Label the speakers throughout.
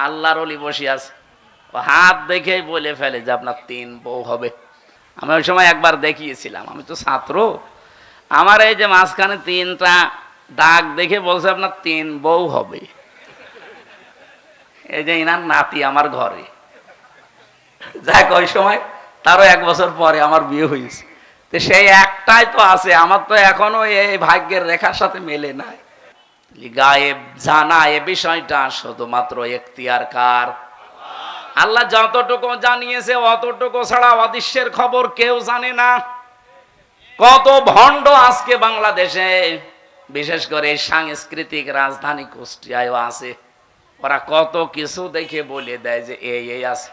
Speaker 1: আল্লাহর ওলি বসে আছে, ও হাত দেখেই বলে ফেলে যে আপনার 3 বউ হবে। আমি ওই সময় একবার দেখিয়েছিলাম, আমি তো ছাত্র, আমার এই যে মাঝখানে 3টা দাগ দেখে বলছে আপনার 3 বউ হবে। এই যে ইনার নাতি আমার ঘরে, যাক ওই সময় তারও 1 বছর পরে আমার বিয়ে হয়েছে। তো সেই একটাই তো আছে, আমার তো এখনো এই ভাগ্যের রেখার সাথে মেলে নাই। গায়েব জানা এ বিষয়টা শুধুমাত্র এখতিয়ার কার? আল্লাহ যতটুকু জানিয়েছে অতটুকু ছাড়া অদৃশ্যের খবর কেউ জানে না। কত ভণ্ড আজকে বাংলাদেশে, বিশেষ করে সাংস্কৃতিক রাজধানী কুষ্টিয়ায় আছে, ওরা কত কিছু দেখে বলে দেয় যে এই আছে।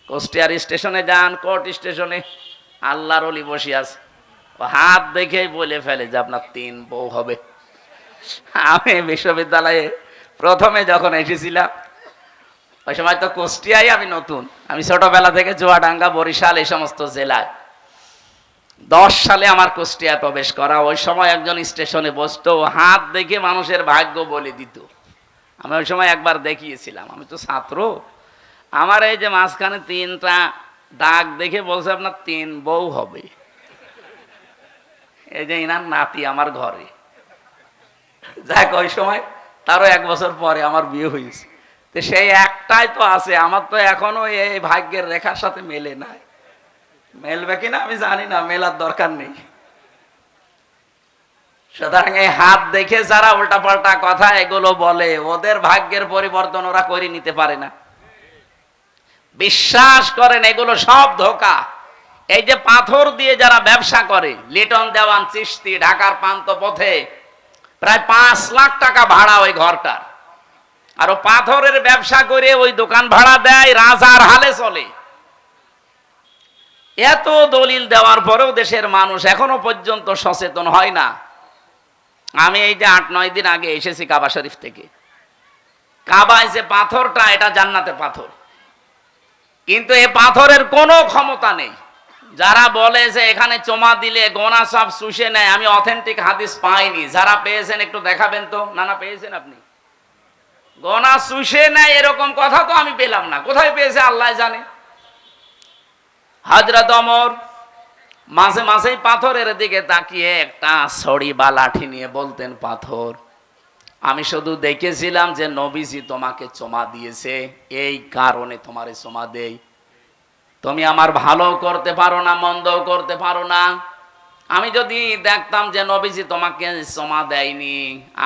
Speaker 1: কুষ্টিয়ার স্টেশনে যান, কোর্ট স্টেশনে, আল্লাহর ওলি বসে আছে, ও হাত দেখেই বলে ফেলে যে আপনার 3 বউ হবে। আমি বিশ্ববিদ্যালয়ে প্রথমে যখন এসেছিলাম, ওই সময় তো কুষ্টিয়ায় আমি নতুন, আমি ছোটবেলা থেকে চুয়াডাঙ্গা, বরিশাল এই সমস্ত জেলায়। 10 সালে আমার কুষ্টিয়ায় প্রবেশ করা। ওই সময় একজন স্টেশনে বসতো, হাত দেখে মানুষের ভাগ্য বলে দিত। আমি ওই সময় একবার দেখিয়েছিলাম, আমি তো ছাত্র, আমার এই যে মাঝখানে 3টা দাগ দেখে বলছে আপনার 3 বউ হবে। এই যে ইনার নাতি আমার ঘরে, যাক ওই সময় তারও 1 বছর পরে আমার বিয়ে হয়েছে। তো সেই একটাই তো আছে, আমার তো এখনো এই ভাগ্যের রেখার সাথে মেলে নাই। মেলবে কিনা আমি জানি না, মেলার দরকার নেই। সুতরাং এই হাত দেখে যারা উল্টাপাল্টা কথা এগুলো বলে, ওদের ভাগ্যের পরিবর্তন ওরা করে নিতে পারে না। বিশ্বাস করেন এগুলো সব ধোঁকা। এই যে পাথর দিয়ে যারা ব্যবসা করে, লিটন দেওয়ান চিশতি ঢাকার প্রান্ত পথে প্রায় 5 লাখ টাকা ভাড়া ওই ঘরটার, আর ও পাথরের ব্যবসা করে ওই দোকান ভাড়া দেয়, রাজার হালে চলে। এত দলিল দেওয়ার পরেও দেশের মানুষ এখনো পর্যন্ত সচেতন হয় না। আমি এই যে 8-9 দিন আগে এসেছি কাবা শরীফ থেকে। কাবায় যে পাথরটা, এটা জান্নাতের পাথর, কিন্তু এ পাথরের কোনো ক্ষমতা নেই। যারা বলে যে এখানে চমা দিলে গোনা সব শুষে নেয়, আমি অথেন্টিক হাদিস পাইনি। যারা পেয়েছেন একটু দেখাবেন তো। না পেয়েছেন আপনি? গোনা শুষে নেয় এরকম কথা তো আমি পেলাম না। কোথায় পেয়েছে আল্লাহ জানে। হযরত ওমর মাঝে মাঝেই পাথরের দিকে তাকিয়ে একটা ছড়ি বা লাঠি নিয়ে বলতেন, পাথর, আমি শুধু দেখেছিলাম যে নবীজি তোমাকে চমা দিয়েছে, এই কারণে তোমারে চমা দেই। তুমি আমার ভালো করতে পারো না, মন্দও করতে পারো না। আমি যদি দেখতাম যে নবীজি তোমাকে চমা দেয়নি,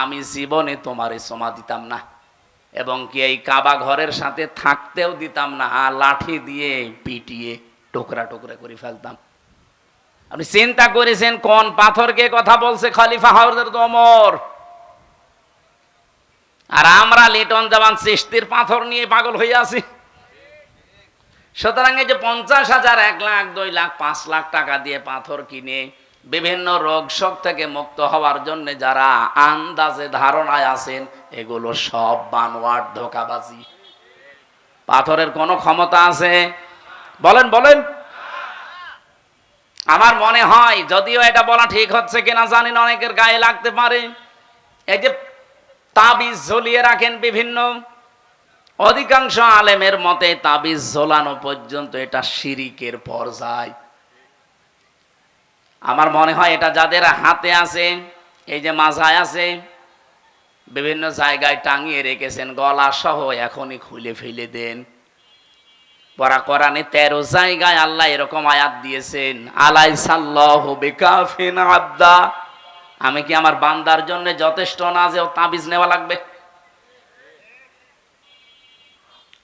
Speaker 1: আমি জীবনে তোমারে চমা দিতাম না, এবং কি এই কাবা ঘরের সাথে থাকতেও দিতাম না, লাঠি দিয়ে পিটিয়ে টুকরা টুকরা করে ফেলতাম। আপনি চিন্তা করেছেন কোন পাথরকে কথা বলছে? খলিফা হযরত ওমর। আর আমরা লিটন দেওয়ান চিশতির পাথর নিয়ে পাগল হয়ে আছি। সুতরাং এই যে 50,000, 1 লাখ, 2 লাখ, 5 লাখ টাকা দিয়ে পাথর কিনে বিভিন্ন রোগ শোক থেকে মুক্ত হওয়ার জন্য যারা আন্দাজে ধারণায় আছেন, এগুলো সব বানোয়াট, ধোঁকাবাজি। পাথরের কোনো ক্ষমতা আছে? বলেন বলেন। আমার মনে হয়, যদিও এটা বলা ঠিক হচ্ছে কিনা জানি না, অনেকের গায়ে লাগতে পারে, এই যে তাবিজ ঝুলিয়ে রাখেন বিভিন্ন, অধিকাংশ আলেমের মতে তাবিজ ঝোলানো পর্যন্ত এটা শিরিকের পর্যায়। আমার মনে হয় এটা যাদের হাতে আছে, এই যে মাজায় আছে, বিভিন্ন জায়গায় টাঙিয়ে রেখেছেন, গলা সহ এখনই খুলে ফেলে দেন। পরা কোরআনে 13 জায়গায় আল্লাহ এরকম আয়াত দিয়েছেন, আলাইসাল্লাহু বিকাফিন আবদা, আমি কি আমার বান্দার জন্য যথেষ্ট না যে ও তাবিজ নেওয়া লাগবে?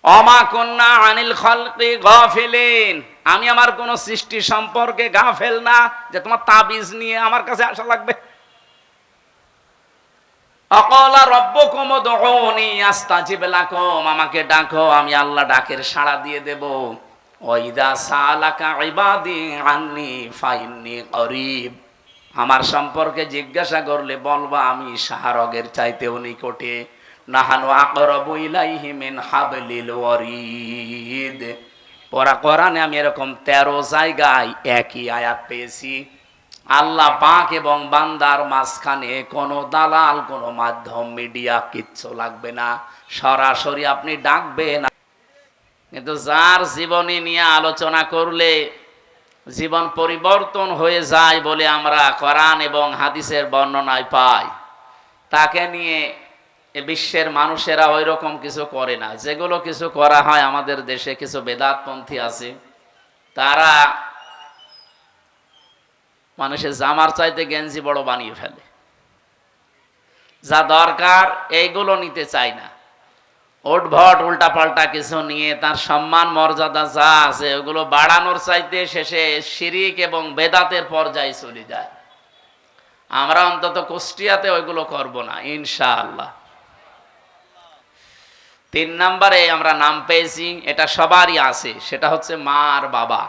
Speaker 1: অমা কুন্না আনিল খালকি গাফিলিন, আমি আমার কোন সৃষ্টি সম্পর্কে গাফেল না যে তোমার তাবিজ নিয়ে আমার কাছে আসা লাগবে। আকালা রাব্বুকুম উদউনি আস্তাজিব লাকুম, আমাকে ডাকো, আমি আল্লাহ ডাকের সাড়া দিয়ে দেব। ওয়াইদা সালাকা ইবাদি আন্নি ফাইন্নি করিব, আমার সম্পর্কে জিজ্ঞাসা করলে বলবা আমি শাহরগের চাইতেও নিকটে। নাহানু আকরাবু ইলাইহি মিন হাবলিল ওয়ারিদ। পরা কোরআনে আমি এরকম 13 জায়গায় একই আয়াত পেয়েছি, আল্লাহ পাক এবং বান্দার মাঝখানে কোনো দালাল, কোনো মাধ্যম, মিডিয়া কিচ্ছু লাগবে না, সরাসরি আপনি ডাকবেন। কিন্তু যার জীবনী নিয়ে আলোচনা করলে জীবন পরিবর্তন হয়ে যায় বলে আমরা কোরআন এবং হাদিসের বর্ণনায় পাই, তাকে নিয়ে এ বিশ্বের মানুষেরা ওই রকম কিছু করে না। যেগুলো কিছু করা হয় আমাদের দেশে, কিছু বেদাতপন্থী আছে, তারা মানুষের জামার চাইতে গেঞ্জি বড় বানিয়ে ফেলে। যা দরকার এইগুলো নিতে চায় না, ওটভট উল্টা পাল্টা কিছু নিয়ে তার সম্মান মর্যাদা যা আছে ওগুলো বাড়ানোর চাইতে শেষে শিরিক এবং বেদাতের পর্যায়ে চলে যায়। আমরা অন্তত কুষ্টিয়াতে ওইগুলো করব না ইনশাআল্লাহ। 3 নম্বরে আমরা নাম পেয়েছি, এটা সবারই আছে, সেটা হচ্ছে মা আর বাবা।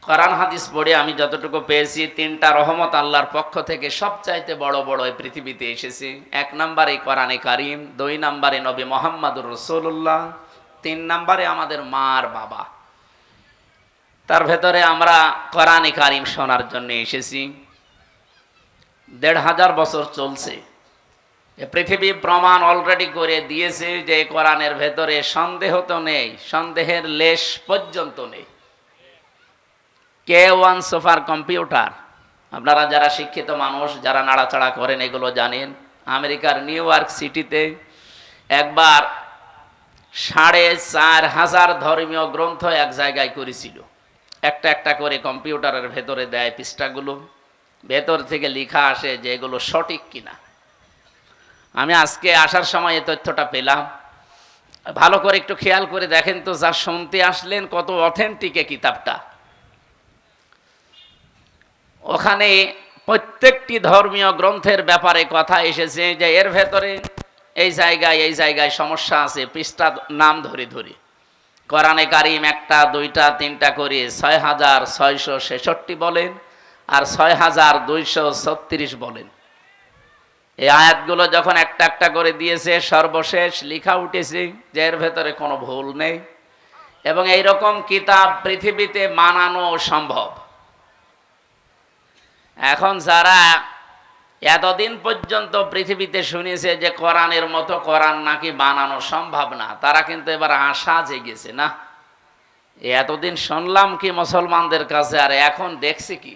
Speaker 1: কোরআন হাদিস পড়ে আমি যতটুকু পেয়েছি, 3টা রহমত আল্লাহর পক্ষ থেকে সবচাইতে বড় বড় এই পৃথিবীতে এসেছে। 1 নম্বরে কোরআনে কারিম, 2 নম্বরে নবী মুহাম্মদুর রাসূলুল্লাহ, 3 নম্বরে আমাদের মা আর বাবা। তার ভেতরে আমরা কোরআনে কারিম শোনার জন্য এসেছি। 1500 বছর চলছে। পৃথিবী প্রমাণ অলরেডি করে দিয়েছে যে কোরআনের ভেতরে সন্দেহ তো নেই, সন্দেহের লেশ পর্যন্ত নেই। K1 সুপার কম্পিউটার, আপনারা যারা শিক্ষিত মানুষ, যারা নাড়াচাড়া করেন এগুলো জানেন। আমেরিকার নিউ ইয়র্ক সিটিতে একবার 4500 ধর্মীয় গ্রন্থ এক জায়গায় করেছিল। একটা একটা করে কম্পিউটারের ভেতরে দেয় পৃষ্ঠাগুলো, ভেতর থেকে লেখা আসে যে এগুলো সঠিক কিনা। আমি আজকে আসার সময় এই তথ্যটা পেলাম। ভালো করে একটু খেয়াল করে দেখেন তো, যা শুনতে আসলেন কত অথেন্টিক এই কিতাবটা। ওখানে প্রত্যেকটি ধর্মীয় গ্রন্থের ব্যাপারে কথা এসেছে যে এর ভেতরে এই জায়গায় সমস্যা আছে, পৃষ্ঠা নাম ধরে ধরে। কোরআনে কারিম 1টা 2টা 3টা করে 6666 বলেন আর 6236 বলেন। এই আয়াতগুলো যখন একটা একটা করে দিয়েছে, সর্বশেষ লেখা উঠেছে যে এর ভেতরে কোনো ভুল নেই এবং এই রকম কিতাব পৃথিবীতে মানানো সম্ভব। এখন যারা এতদিন পর্যন্ত পৃথিবীতে শুনেছে যে কোরআনের মতো কোরআন নাকি বানানো সম্ভব না, তারা কিন্তু এবার আশা জেগেছে। না, এতদিন শুনলাম কি মুসলমানদের কাছে, আর এখন দেখছি কি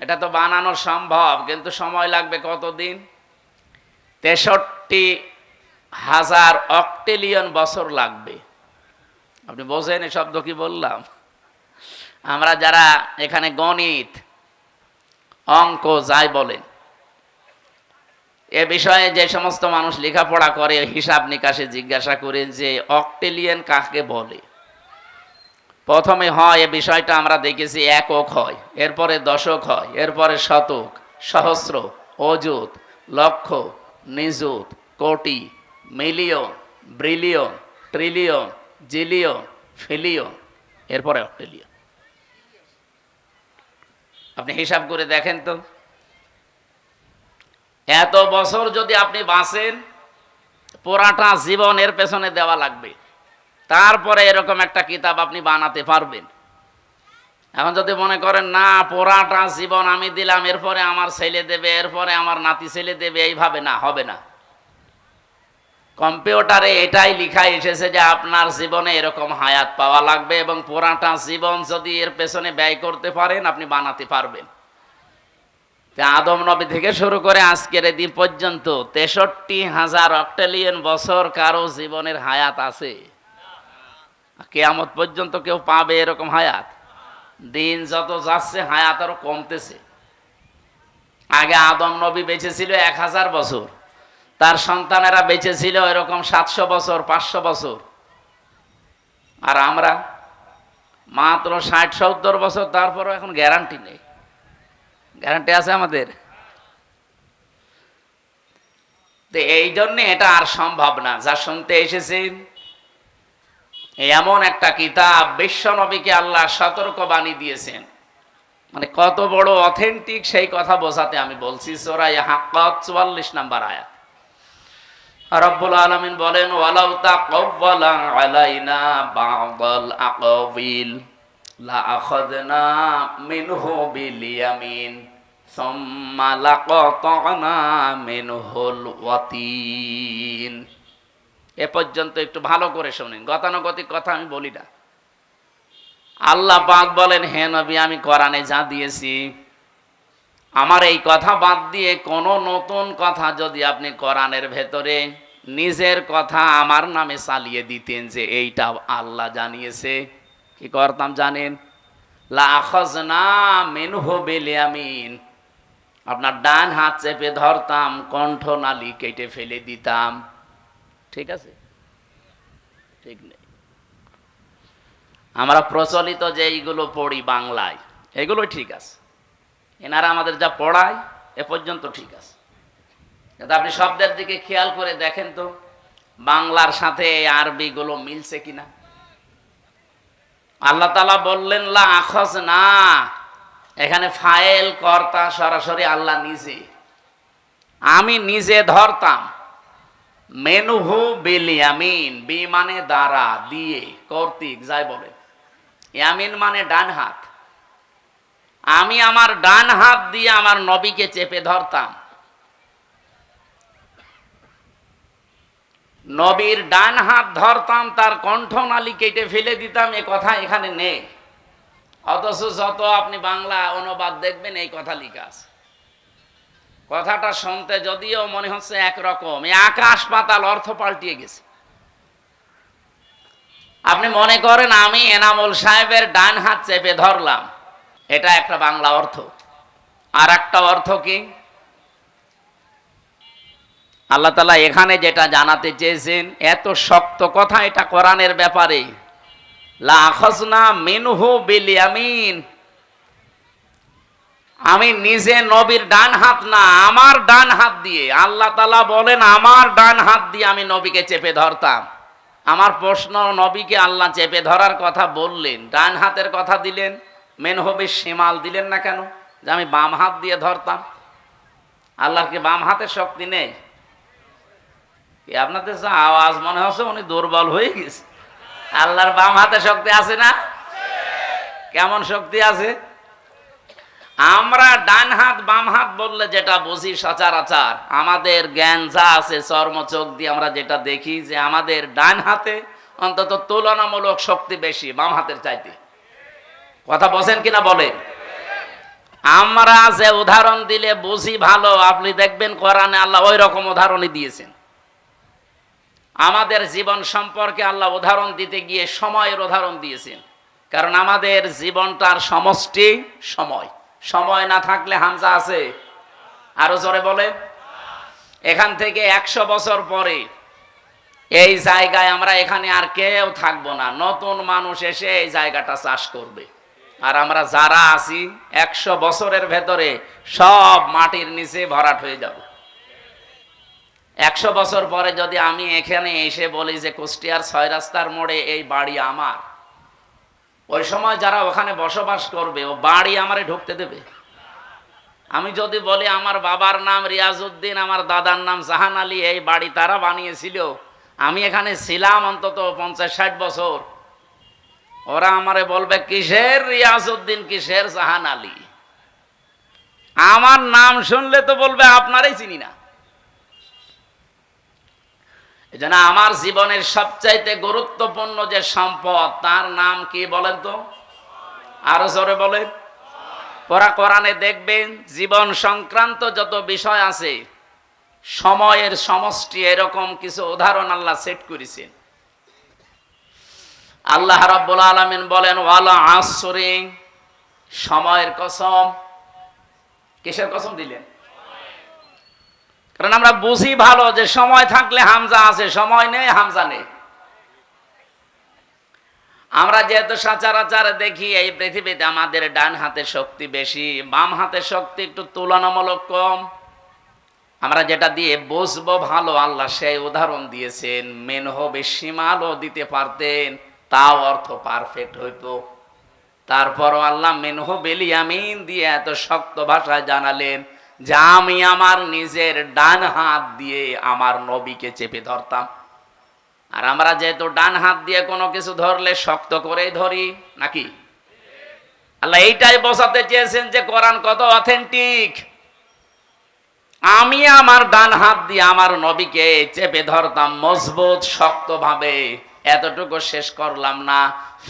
Speaker 1: এটা তো বানানো সম্ভব, কিন্তু সময় লাগবে কতদিন? 63,000 অক্টেলিয়ন বছর লাগবে। আপনি বোঝেন এই শব্দ কি বললাম? আমরা যারা এখানে গণিত অঙ্ক যাই বলেন, এ বিষয়ে যে সমস্ত মানুষ লেখাপড়া করে, হিসাব নিকাশে জিজ্ঞাসা করে যে অক্টেলিয়ন কাকে বলে। প্রথমে হয় এ বিষয়টা আমরা দেখেছি, একক হয়, এরপরে দশক হয়, এরপরে শতক, সহস্র, অযুত, লক্ষ, নিযুত, কোটি, million, billion, trillion, zillion, pillion, এরপরে অক্টেলিয়ন। আপনি হিসাব করে দেখেন তো, এত বছর যদি আপনি বাঁচেন, পুরাটা জীবন এর পেছনে দেওয়া লাগবে, তারপরে এরকম একটা কিতাব আপনি বানাতে পারবেন। এখন যদি মনে করেন না পুরাটা জীবন আমি দিলাম, এরপরে আমার ছেলে দেবে, এরপরে আমার নাতি ছেলে দেবে, এইভাবে না, হবে না। কম্পিউটারে এটাই লেখা এসেছে যে আপনার জীবনে এরকম হায়াত পাওয়া লাগবে এবং পুরাটা জীবন যদি এর পেছনে ব্যয় করতে পারেন আপনি বানাতে পারবেন। আদম নবী থেকে শুরু করে আজকের দিন পর্যন্ত 63,000 অক্টেলিয়ন বছর কারো জীবনের হায়াত আছে? কিয়ামত পর্যন্ত কেউ পাবে এরকম হায়াত? দিন যত যাচ্ছে হায়াত আরো কমতেছে। আগে আদম নবী বেঁচে ছিল 1000 বছর, তার সন্তানেরা বেঁচে ছিল এরকম 700 বছর, 500 বছর, আর আমরা মাত্র 60-70 বছর। তারপরও এখন গ্যারান্টি নেই। গ্যারান্টি আছে আমাদের? তো এই জন্যে এটা আর সম্ভব না। যা শুনতে এসেছেন এমন একটা কিতাব, বিশ্ব নবীকে আল্লাহ সতর্ক বাণী দিয়েছেন, মানে কত বড় অথেন্টিক সেই কথা বোঝাতে আমি বলছি। সূরা হাক্কাত 44 নম্বর আয়াত। রব্বুল আলামিন বলেন, ওয়ালাউ তাকাওয়ালা আলাইনা বা'দাল আকাবিল লা আখাযনা মিনহু বিল ইয়ামিন সুম্মা লাকাতানা মিনহুল ওয়াতিন। এ পর্যন্ত একটু ভালো করে শুনুন, গতানুগতিক কথা আমি বলি না। আল্লাহ পাক বলেন, হে নবী, আমি কোরআনে যা দিয়েছি, আমার এই কথা বাদ দিয়ে কোন নতুন কথা যদি আপনি কোরআনের ভেতরে নিজের কথা আমার নামে চালিয়ে দিতেন যে এইটা আল্লাহ জানিয়েছে, কি করতাম জানেন? লা আখাযনা মিনহু বিল ইয়ামিন, আপনার ডান হাত চেপে ধরতাম, কণ্ঠনালী কেটে ফেলে দিতাম। ঠিক আছে? ঠিক নেই। আমরা প্রচলিত যে এইগুলো পড়ি বাংলায়, এগুলো ঠিক আছে। এনারা আমাদের যা পড়ায় এ পর্যন্ত ঠিক আছে, কিন্তু আপনি শব্দের দিকে খেয়াল করে দেখেন তো বাংলার সাথে এই আরবিগুলো মিলছে কিনা। আল্লাহ তাআলা বললেন লা আখাযনা, এখানে ফাইল কর্তা সরাসরি আল্লাহ নিজে, আমি নিজে ধরতাম। মেনুহু বিল ইয়ামিন, বি মানে দ্বারা, দিয়ে, কর্তৃক, যাই বলে। ইয়ামিন মানে ডান হাত। আমি আমার ডান হাত দিয়ে আমার নবীকে চেপে ধরতাম। নবীর ডান হাত ধরতাম, তার কণ্ঠনালী কেটে ফেলে দিতাম, এ কথা এখানে নেই। অথচ যত আপনি বাংলা অনুবাদ দেখবেন এই কথা লেখা আছে। কথাটা শুনতে যদিও মনে হচ্ছে একরকম, এই আকাশ পাতাল অর্থ পাল্টিয়ে গেছে। আপনি মনে করেন আমি এনামুল সাহেবের ডান হাত চেপে ধরলাম, এটা একটা বাংলা অর্থ। আর একটা অর্থ কি? আল্লাহ তাআলা এখানে যেটা জানাতে চেয়েছেন, এত শক্ত কথা এটা কোরআনের ব্যাপারে, লা আখাযনা মিনহু বিল ইয়ামিন, আমি নিজে নবীর ডান হাত না, আমার ডান হাত দিয়ে, আল্লাহ তাআলা বলেন আমার ডান হাত দিয়ে আমি নবীকে চেপে ধরতাম। আমার প্রশ্ন, নবীকে আল্লাহ চেপে ধরার কথা বললেন, ডান হাতের কথা দিলেন, মিনহু বিশ শিমাল দিলেন না কেন, যে আমি বাম হাত দিয়ে ধরতাম? আল্লাহর কি বাম হাতের শক্তি নেই? আপনাদের যা আওয়াজ মনে হচ্ছে উনি দুর্বল হয়ে গেছে। আল্লাহর বাম হাতে শক্তি আছে না? কেমন শক্তি আছে? আমরা ডান হাত বাম হাত বললে যেটা বুঝি সচরাচর, আমাদের জ্ঞান যা আছে চর্ম চোখ দিয়ে আমরা যেটা দেখি, যে আমাদের ডান হাতে অন্তত তুলনামূলক শক্তি বেশি বাম হাতের চাইতে। কথা বলেন কিনা বলেন? আমরা যে উদাহরণ দিলে বুঝি ভালো, আপনি দেখবেন কোরআনে আল্লাহ ওই রকম উদাহরণই দিয়েছেন। আমাদের জীবন সম্পর্কে আল্লাহ উদাহরণ দিতে গিয়ে সময়ের উদাহরণ দিয়েছেন, কারণ আমাদের জীবনটার সমষ্টি সময়। সময় না থাকলে হামজা আছে, আরো জোরে বলে। এখান থেকে 100 বছর পরে এই জায়গায় আমরা এখানে আর কেউ থাকবো না, নতুন মানুষ এসে এই জায়গাটা চাষ করবে। আর আমরা যারা আছি 100 বছরের ভেতরে সব মাটির নিচে ভরাট হয়ে যাব। 100 বছর পরে যদি আমি এখানে এসে বলি যে কুষ্টিয়ার 6 রাস্তার মোড়ে এই বাড়ি আমার, ওই সময় যারা ওখানে বসবাস করবে ও বাড়ি আমারে ঢুকতে দেবে? আমি যদি বলি আমার বাবার নাম রিয়াজউদ্দিন, আমার দাদার নাম জাহান আলী, এই বাড়ি তারা বানিয়েছিল, আমি এখানে ছিলাম অন্তত 50-60 বছর, ওরা আমারে বলবে কিসের রিয়াজউদ্দিন, কিসের জাহান আলী? আমার নাম শুনলে তো বলবে আপনারই চিনি না। এজন্য আমার জীবনের সবচাইতে গুরুত্বপূর্ণ যে সম্পদ, তার নাম কি বলেন তো? আরো জোরে বলেন। কোরআনে দেখবেন জীবন সংক্রান্ত যত বিষয় আছে, সময়ের সমষ্টি, এরকম কিছু উদাহরণ আল্লাহ সেট করেছেন। আল্লাহ রাব্বুল আলামিন বলেন ওয়াল আসরি, সময়ের কসম। কিসের কসম দিলেন? কারণ আমরা বুঝি ভালো যে সময় থাকলে হামজা আছে, সময় নেই হামজা নেই। আমরা যেহেতু সচরাচর দেখি এই পৃথিবীতে আমাদের ডান হাতের শক্তি বেশি, বাম হাতের শক্তি একটু তুলনামূলক কম। আমরা যেটা দিয়ে বুঝবো ভালো, আল্লাহ সেই উদাহরণ দিয়েছেন। মিনহু বিশিমালও দিতে পারতেন, তাও অর্থ পারফেক্ট হইতো। তারপরও আল্লাহ মিনহু বিল ইয়ামিন দিয়ে এত শক্ত ভাষায় জানালেন যে আমি আমার নিজের ডান হাত দিয়ে আমার নবীকে চেপে ধরতাম। আর আমরা যেহেতু ডান হাত দিয়ে কোনো কিছু ধরলে শক্ত করেই ধরি নাকি? আল্লাহ এইটাই বোঝাতে চেয়েছেন যে কোরআন কত অথেন্টিক। আমি আমার ডান হাত দিয়ে আমার নবীকে চেপে ধরতাম মজবুত শক্তভাবে, এতটুকু শেষ করলাম না,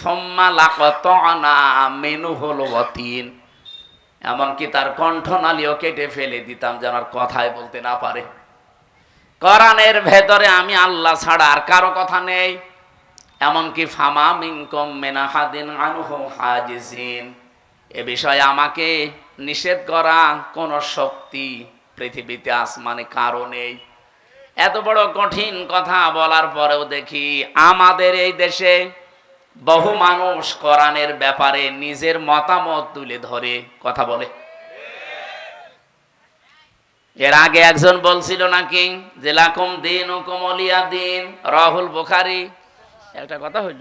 Speaker 1: সুম্মা লাকাতানা মিনহুল ওয়াতিন, এমনকি তার কণ্ঠনালীও কেটে ফেলে দিতাম যেন আর কথাই বলতে না পারে। কোরআনের ভেতরে আমি আল্লাহ ছাড়া আর কারো কথা নেই। এমনকি ফামা মিনকুম মিন আহাদিন আনহু হাজিজিন, এ বিষয়ে আমাকে নিষেধ করা কোন শক্তি পৃথিবীতে আসমানে কারো নেই। এত বড় কঠিন কথা বলার পরেও দেখি আমাদের এই দেশে বহু মানুষ কোরআনের ব্যাপারে নিজের মতামত তুলে ধরে কথা বলে। এর আগে একজন বলছিল নাকি যে লাকুম দীনুকুম ওয়ালিয়া দীন, রাহুল বুখারী। একটা কথা হইল,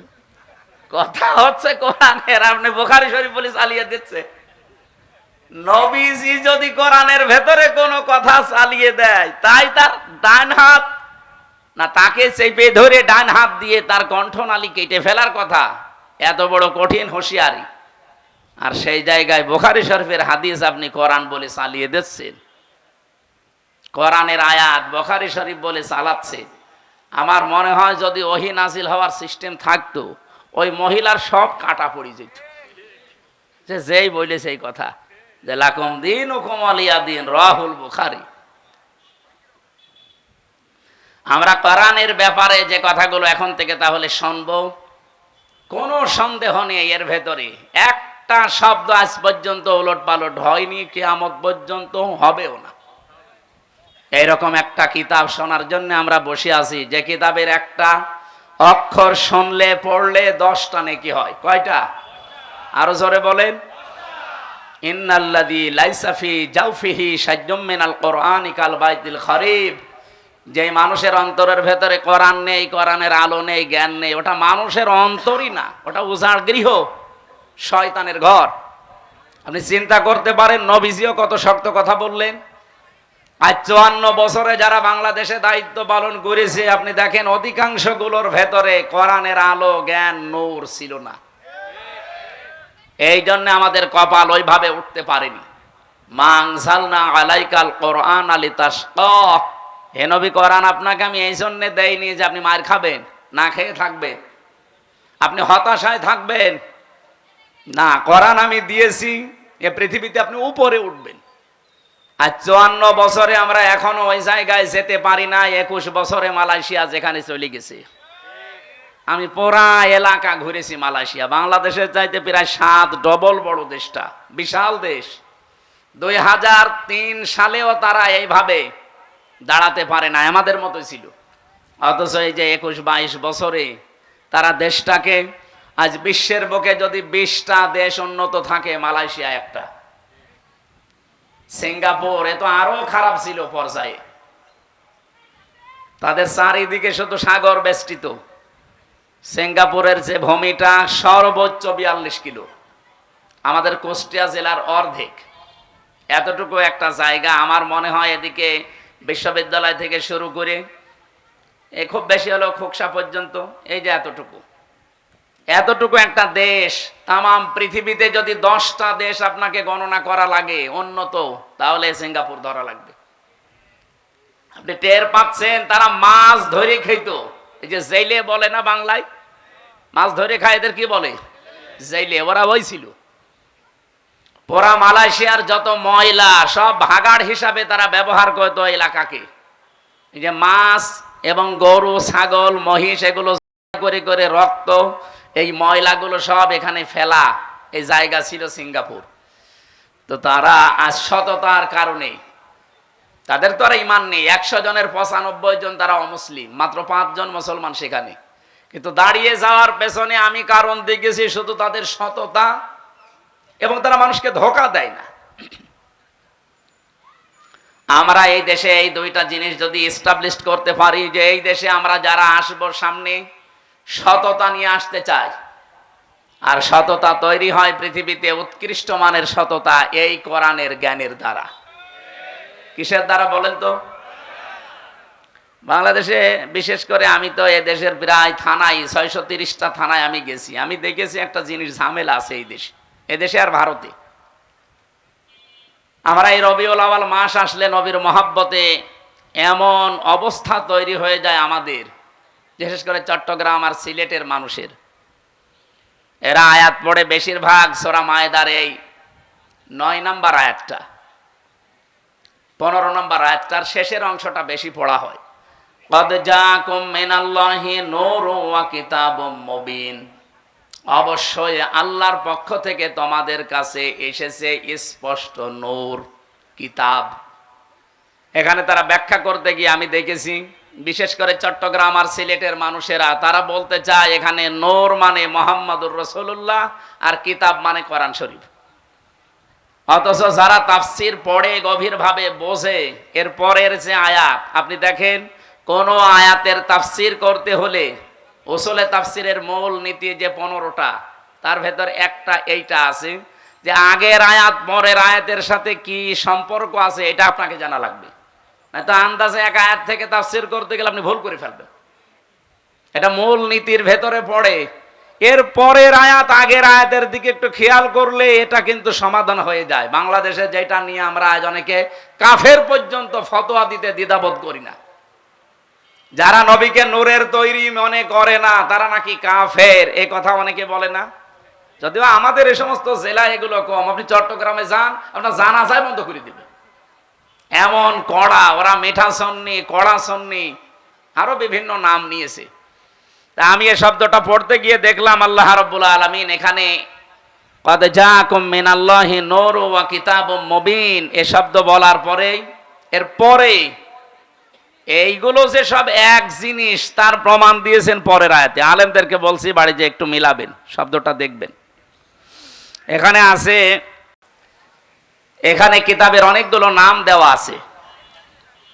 Speaker 1: কথা হচ্ছে কোরআনের, আপনি বুখারী শরীফ বলে চালিয়ে দিচ্ছে। নবীজি যদি কোরআনের ভেতরে কোনো কথা চালিয়ে দেয়, তাই তার ডান হাত না, তাকে চেপে ধরে ডান হাত দিয়ে তার কণ্ঠনালী কেটে ফেলার কথা। এত বড় কঠিন হুঁশিয়ারি, আর সেই জায়গায় বুখারী শরীফের হাদিস আপনি কোরআন বলে চালিয়ে দিচ্ছেন। কোরআনের আয়াত বুখারী শরীফ বলে চালাচ্ছে। আমার মনে হয় যদি ওহী নাজিল হওয়ার সিস্টেম থাকতো, ওই মহিলার সব কাটা পড়ে যেত, যে যেই বলে সেই কথা, যে লাকুম দীনুকুম ওয়ালিয়া দীন, রাহুল বুখারী। আমরা কোরআনের ব্যাপারে যে কথাগুলো এখন থেকে তাহলে শুনবো, কোনো সন্দেহ নেই এর ভেতরে একটা শব্দ আজ পর্যন্ত ওলট পালট হয়নি, কিয়ামত পর্যন্ত হবেও না। এইরকম একটা কিতাব শোনার জন্য আমরা বসে আছি, যে কিতাবের একটা অক্ষর শুনলে পড়লে 10টা নেকি হয়। কয়টা? আরো জোরে বলেন। ইন্নাল্লাযী লাইসা ফি জাওফিহি শাইউম মিনাল কুরআনি কাল বাইতিল খরিব, যে মানুষের অন্তরের ভেতরে কোরআন নেই, কোরআনের আলো নেই, জ্ঞান নেই, ওটা মানুষের অন্তরই না, ওটা উজাড় গৃহ, শয়তানের ঘর। আপনি চিন্তা করতে পারেন নবীজিও কত শক্ত কথা বললেন। আজ 54 বছরে যারা বাংলাদেশে দায়িত্ব পালন করেছে, আপনি দেখেন অধিকাংশ গুলোর ভেতরে কোরআনের আলো, জ্ঞান, নূর ছিল না। এই জন্য আমাদের কপাল ওইভাবে উঠতে পারেনি। মা আনজালনা আলাইকাল কোরআন লিতাশকা, হে নবী কোরআন আপনাকে আমি এই জন্য দেইনি যে আপনি মার খাবেন, না খেয়ে থাকবেন, আপনি হতাশায় থাকবেন, না, কোরআন আমি দিয়েছি এ পৃথিবীতে আপনি উপরে উঠবেন। আর 54 বছরে আমরা এখনো ওই জায়গায় যেতে পারি না। 21 বছরে মালয়েশিয়া যেখানে চলে গেছে, আমি পুরা এলাকা ঘুরেছি মালয়েশিয়া, বাংলাদেশের চাইতে প্রায় 7 ডবল বড় দেশটা, বিশাল দেশ। 2003 সালেও তারা এইভাবে দাঁড়াতে পারে না, আমাদের মতোই ছিল। অথচ এই যে 21-22 বছরে তারা দেশটাকে, আজ বিশ্বের বুকে যদি 20টা দেশ উন্নত থাকে, মালয়েশিয়া একটা। সিঙ্গাপুর এ তো আরো খারাপ ছিল পর্যায়ে, তাদের চারিদিকে শুধু সাগর বেষ্টিত। সিঙ্গাপুরের যে ভূমিটা সর্বোচ্চ 42 কিলো, আমাদের কুষ্টিয়া জেলার অর্ধেক। এতটুকু একটা জায়গা, আমার মনে হয় এদিকে বিশ্ববিদ্যালয় থেকে শুরু করে খুব বেশি হলো খোকসা পর্যন্ত, এই যে এতটুকু একটা দেশ। তামাম পৃথিবীতে যদি 10টা দেশ আপনাকে গণনা করা লাগে উন্নত, তাহলে সিঙ্গাপুর ধরা লাগবে। আপনি টের পাচ্ছেন তারা মাছ ধরে খেত, এই যে জেলে বলে না বাংলায়, মাছ ধরে খায়, এদের কি বলে? জেলে। ওরা ওই ছিল। পুরা মালয়েশিয়ার যত ময়লা সব ভাগাড় হিসাবে তারা ব্যবহার করতো এলাকাকে। এই যে মাছ এবং গরু, ছাগল, মহিষ, এগুলো করে করে রক্ত, এই ময়লাগুলো সব এখানে ফেলা, এই জায়গা ছিল সিঙ্গাপুর। তো তারা আজ সততার কারণে, তাদের তো আর ইমান নেই, 100 জনের 95 জন তারা অমুসলিম, মাত্র 5 জন মুসলমান সেখানে। কিন্তু দাঁড়িয়ে যাওয়ার পেছনে আমি কারণ দেখেছি শুধু তাদের সততা, এবং তারা মানুষকে ধোঁকা দেয় না। আমরা এই দেশে এই 2টা জিনিস যদি এস্টাবলিশ করতে পারি, যে এই দেশে আমরা যারা আসবো সামনে সততা নিয়ে আসতে চাই, আর সততা তৈরি হয় পৃথিবীতে উৎকৃষ্ট মানের সততা এই কোরআনের জ্ঞানের দ্বারা। কিসের দ্বারা বলেন তো? বাংলাদেশে বিশেষ করে আমি তো এ দেশের প্রায় থানায় 630টা থানায় আমি গেছি, আমি দেখেছি একটা জিনিস ঝামেলা আছে এই দেশে। এদেশে আর ভারতে। আমরা এই রবিউল আউয়াল মাস আসলে নবীর মহাব্বতে এমন অবস্থা তৈরি হয়ে যায় আমাদের, বিশেষ করে চট্টগ্রাম আর সিলেটের মানুষের। এরা আয়াত পড়ে বেশিরভাগ সূরা মায়েদার এই 9 নম্বর আয়াতটা, 15 নম্বর আয়াতটার শেষের অংশটা বেশি পড়া হয়। কদ জাকুম মিনাল্লাহি নূরুন ওয়া কিতাবুম মুবিন, অবশ্যই আল্লাহর পক্ষ থেকে তোমাদের কাছে এসেছে স্পষ্ট নূর, কিতাব। এখানে তারা ব্যাখ্যা করতে গিয়ে আমি দেখেছি, বিশেষ করে চট্টগ্রাম আর সিলেটের মানুষেরা, তারা বলতে চায় এখানে নূর মানে মুহাম্মদুর রাসূলুল্লাহ আর কিতাব মানে কোরআন শরীফ। অথচ যারা তাফসীর পড়ে গভীরভাবে বোঝে, এর পরের যে আয়াত আপনি দেখেন, কোন আয়াতের তাফসীর করতে হলে উসুলে তাফসীরের মূল নীতি যে 15টা, তার ভেতর একটা এইটা আছে যে আগের আয়াত পরের আয়াতের সাথে কি সম্পর্ক আছে এটা আপনাকে জানা লাগবে, না তো আন্দাজে এক আয়াত থেকে তাফসীর করতে গেলে আপনি ভুল করে ফেলবেন। এটা মূল নীতির ভেতরে পড়ে। এর পরের আয়াত আগের আয়াতের দিকে একটু খেয়াল করলে এটা কিন্তু সমাধান হয়ে যায়। বাংলাদেশে যেটা নিয়ে আমরা আজ অনেকে কাফের পর্যন্ত ফতোয়া দিতে দ্বিধাবোধ করি না। যারা নবীকে নূরের তৈরি মনে করে না তারা নাকি কাফের, এই কথা অনেকে বলে না। যদিও আমাদের এই সমস্ত জেলায় এগুলো কম। আপনি চট্টগ্রামে যান, আপনার জানাজায় বন্ধ করে দিবে, এমন কড়া। ওরা মিঠা সন্নি, কড়া সন্নি, আরো বিভিন্ন নাম নিয়েছে। তা আমি এই শব্দটা পড়তে গিয়ে দেখলাম আল্লাহ রাব্বুল আলামিন এখানে কদ জাকুম মিনাল্লাহি নূরুন ওয়া কিতাবুম মুবিন এই শব্দ বলার পরেই এর পরে এইগুলো যে সব এক জিনিস তার প্রমাণ দিয়েছেন পরের আয়াতে। আলেমদেরকে বলছি বাড়ি যে একটু মিলাবেন, শব্দটা দেখবেন। এখানে আছে, এখানে কিতাবের অনেকগুলো নাম দেওয়া আছে।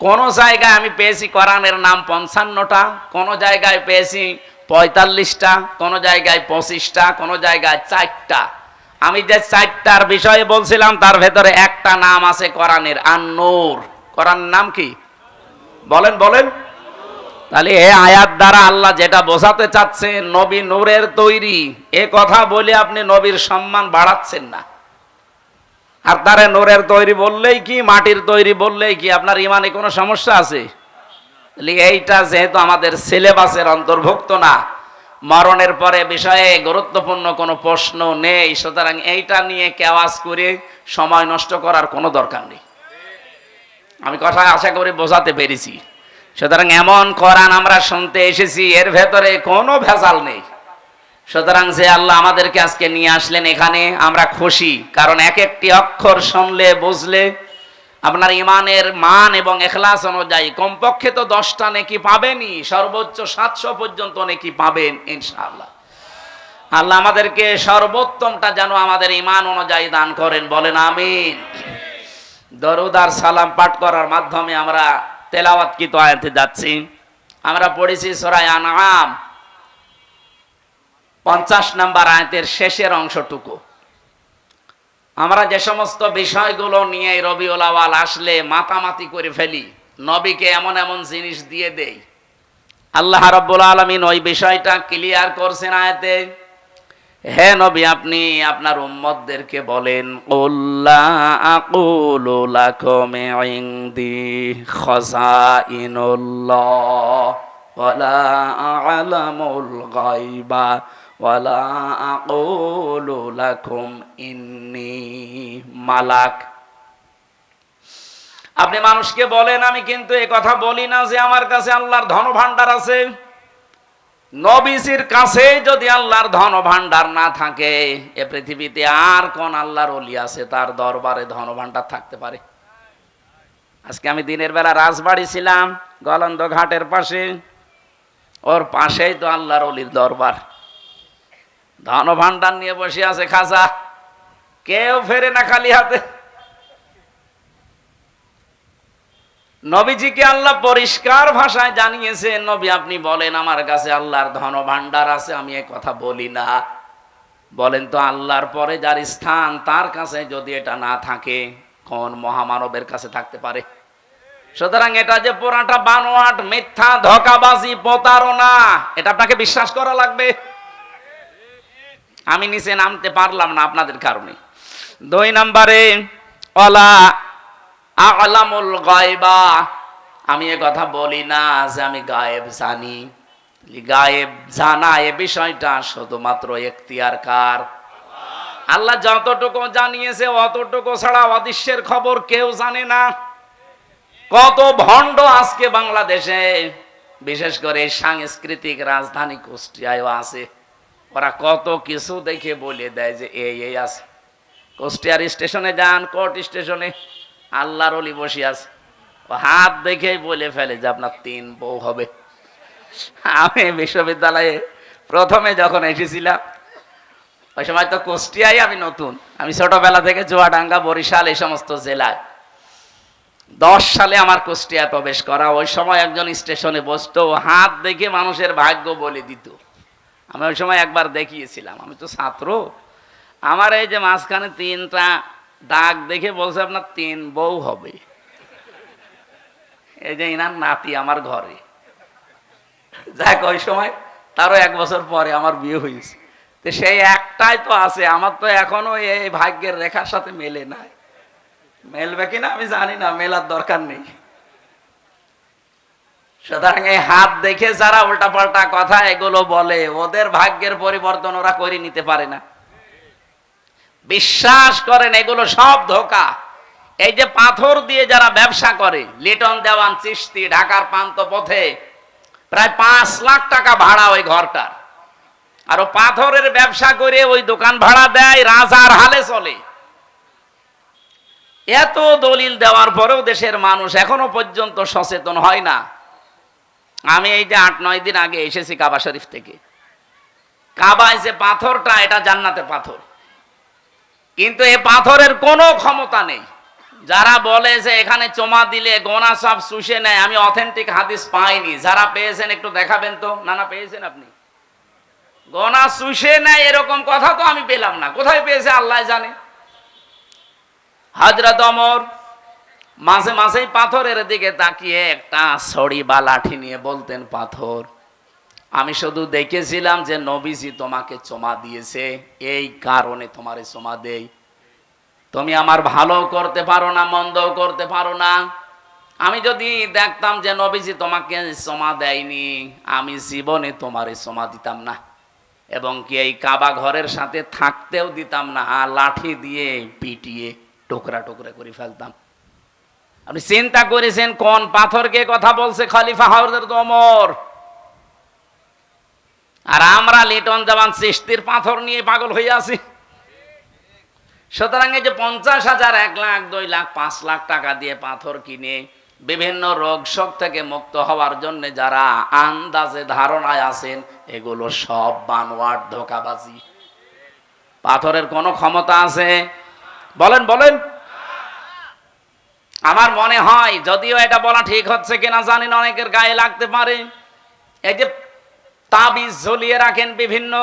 Speaker 1: কোন জায়গায় আমি পেয়েছি কোরআনের নাম 55টা, কোন জায়গায় পেয়েছি 45টা, কোন জায়গায় 25টা, কোন জায়গায় 4টা। আমি যে 4টার বিষয়ে বলছিলাম তার ভেতরে একটা নাম আছে কোরআনের, আন-নূর। কোরআনের নাম কি বলেন বলেন? তাহলে এই আয়াত দ্বারা আল্লাহ যেটা বোঝাতে চাচ্ছেন নবী নূরের তৈরি, এ কথা বলে আপনি নবীর সম্মান বাড়াচ্ছেন না। আর তারে নূরের তৈরি বললেই কি, মাটির তৈরি বললেই কি আপনার ইমানে কোনো সমস্যা আছে? এইটা যেহেতু আমাদের সিলেবাসের অন্তর্ভুক্ত না, মরণের পরে বিষয়ে গুরুত্বপূর্ণ কোনো প্রশ্ন নেই, সুতরাং এইটা নিয়ে কেওয়াজ করে সময় নষ্ট করার কোনো দরকার নেই। আমি কথা আশা করি বোঝাতে পেরেছি। সুতরাং এমন কোরআন আমরা শুনতে এসেছি, এর ভেতরে কোনো ভেজাল নেই। সুতরাং যে আল্লাহ আমাদেরকে আজকে নিয়ে আসলেন এখানে, আমরা খুশি। কারণ এক একটি অক্ষর শুনলে বুঝলে আপনার ইমানের মান এবং ইখলাস অনুযায়ী কমপক্ষে তো 10টা নেকি পাবেনই, সর্বোচ্চ 700 পর্যন্ত নেকি পাবেন ইনশাআল্লাহ। আল্লাহ আমাদেরকে সর্বোত্তমটা যেন আমাদের ইমান অনুযায়ী দান করেন, বলেন আমিন। দরুদ আর সালাম পাঠ করার মাধ্যমে আমরা তেলাওয়াতকৃত আয়াতে যাচ্ছি। আমরা পড়েছি সূরা আনআম 50 নম্বর আয়াতের শেষের অংশটুকু। আমরা যে সমস্ত বিষয়গুলো নিয়ে রবিউল আউয়াল আসলে মাতামাতি করে ফেলি, নবীকে এমন এমন জিনিস দিয়ে দেই, আল্লাহ রাব্বুল আলামিন ওই বিষয়টা ক্লিয়ার করছেন আয়াতে। হে নবী, আপনি আপনার উম্মতদেরকে বলেন, কুল লা আকুলু লাকুম ইনদি খাযাইনুল্লাহ ওয়ালা আ'লামুল গায়বা ওয়ালা আকুলু লাকুম ইন্নী মালাক। আপনি মানুষকে বলেন, আমি কিন্তু এই কথা বলি না যে আমার কাছে আল্লাহর ধন ভান্ডার আছে। নবীজির কাছে যদি আল্লাহর ধন ভান্ডার না থাকে, এ পৃথিবীতে আর কোন আল্লাহর ওলি আছে তার দরবারে ধন ভান্ডার থাকতে পারে? আজকে আমি দিনের বেলা রাজবাড়ি ছিলাম, গলন্দ ঘাটের পাশে, ওর পাশেই তো আল্লাহর ওলির দরবার। ধন ভান্ডার নিয়ে বসে আছে খাজা, কেউ ফেরে না খালি হাতে। নবীজিকে আল্লাহ পরিষ্কার ভাষায় জানিয়েছেন, নবী আপনি বলেন আমার কাছে আল্লাহর ধন ভান্ডার আছে, আমি এ কথা বলি না। বলেন তো আল্লাহর পরে যার স্থান, তার কাছে যদি এটা না থাকে, কোন মহামানবের কাছে থাকতে পারে? সুতরাং এটা যে পুরাটা বানোয়াট, মিথ্যা, ধোঁকাবাজি, প্রতারণা, এটা আপনাকে বিশ্বাস করা লাগবে। আমি নিচে নামতে পারলাম না আপনাদের কারণে। 2 নম্বরে ওয়ালা আ'লামুল গায়বা, আমি এ কথা বলি না যে আমি গায়েব জানি। গায়েব জানা এ বিষয়টা শুধুমাত্র এখতিয়ার কার? আল্লাহ যতটুকু জানিয়েছে অতটুকু ছাড়া অদৃশ্যের খবর কেউ জানে না। কত ভণ্ড আজকে বাংলাদেশে, বিশেষ করে সাংস্কৃতিক রাজধানী কুষ্টিয়ায়ও আছে। ওরা কত কিছু দেখে বলে দেয় যে এই আছে। কুষ্টিয়ার স্টেশনে যান, কোর্ট স্টেশনে আল্লাহর ওলি বসে আছে, ও হাত দেখেই বলে ফেলে যে আপনার 3 বউ হবে। আমি বিশ্ববিদ্যালয়ে প্রথমে যখন এসেছিলাম, ওই সময় তো কুষ্টিয়ায় আমি নতুন, আমি ছোটবেলা থেকে চুয়াডাঙ্গা, বরিশাল এই সমস্ত জেলায়। 10 সালে আমার কুষ্টিয়ায় প্রবেশ করা। ওই সময় একজন স্টেশনে বসতো, হাত দেখে মানুষের ভাগ্য বলে দিত। আমি ওই সময় একবার দেখিয়েছিলাম, আমি তো ছাত্র, আমার এই যে মাঝখানে 3টা দাগ দেখে বলছে আপনার 3 বউ হবে। এই যে ইনার নাতি আমার ঘরে। যাক, ওই সময় তারও 1 বছর পরে আমার বিয়ে হয়েছে। তো সেই একটাই তো আছে, আমার তো এখনো এই ভাগ্যের রেখার সাথে মেলে নাই। মেলবে কিনা আমি জানি না, মেলার দরকার নেই। সুতরাং এই হাত দেখে যারা উল্টাপাল্টা কথা এগুলো বলে, ওদের ভাগ্যের পরিবর্তন ওরা করে নিতে পারে না। বিশ্বাস করেন এগুলো সব ধোঁকা। এই যে পাথর দিয়ে যারা ব্যবসা করে, লিটন দেওয়ান চিশতি ঢাকার প্রান্ত পথে প্রায় 5 লাখ টাকা ভাড়া ওই ঘরটার, আর ও পাথরের ব্যবসা করে ওই দোকান ভাড়া দেয়, রাজার হালে চলে। এত দলিল দেওয়ার পরেও দেশের মানুষ এখনো পর্যন্ত সচেতন হয় না। আমি এই যে 8-9 দিন আগে এসেছি কাবা শরীফ থেকে। কাবায় যে পাথরটা, এটা জান্নাতের পাথর, কিন্তু এই পাথরের কোনো ক্ষমতা নেই। যারা বলে যে এখানে চমা দিলে গোনা সব শুষে নেয়, আমি অথেন্টিক হাদিস পাইনি। যারা পেয়েছেন একটু দেখাবেন তো। না পেয়েছেন আপনি? গোনা শুষে নেয় এরকম কথা তো আমি পেলাম না। কোথায় পেয়েছে আল্লাহ জানে। হযরত ওমর মাঝে মাঝেই পাথরের দিকে তাকিয়ে একটা ছড়ি বা লাঠি নিয়ে বলতেন, পাথর, আমি শুধু দেখেছিলাম যে নবীজি তোমাকে চমা দিয়েছে, এই কারণে তোমারে চমা দেই। তুমি আমার ভালো করতে পারো না, মন্দও করতে পারো না। আমি যদি দেখতাম যে নবীজি তোমাকে চমা দেয়নি, আমি জীবনে তোমারে চমা দিতাম না, এবং কি এই কাবা ঘরের সাথে থাকতেও দিতাম না। লাঠি দিয়ে পিটিয়ে টুকরা টুকরা করে ফেলতাম। আপনি চিন্তা করেছেন কোন পাথরকে কথা বলছে? খলিফা হযরত ওমর। আর আমরা লিটন দেওয়ান চিশতির পাথর নিয়ে পাগল হয়ে আছি। সুতরাং এই যে 50,000, 1 লাখ, 2 লাখ, 5 লাখ টাকা দিয়ে পাথর কিনে বিভিন্ন রোগ শোক থেকে মুক্ত হওয়ার জন্য যারা আন্দাজে ধারণায় আছেন, এগুলো সব বানোয়াট, ধোঁকাবাজি। পাথরের কোনো ক্ষমতা আছে? বলেন বলেন। আমার মনে হয়, যদিও এটা বলা ঠিক হচ্ছে কিনা জানি না, অনেকের গায়ে লাগতে পারে, এই যে তাবিজ ঝুলিয়ে রাখেন বিভিন্ন,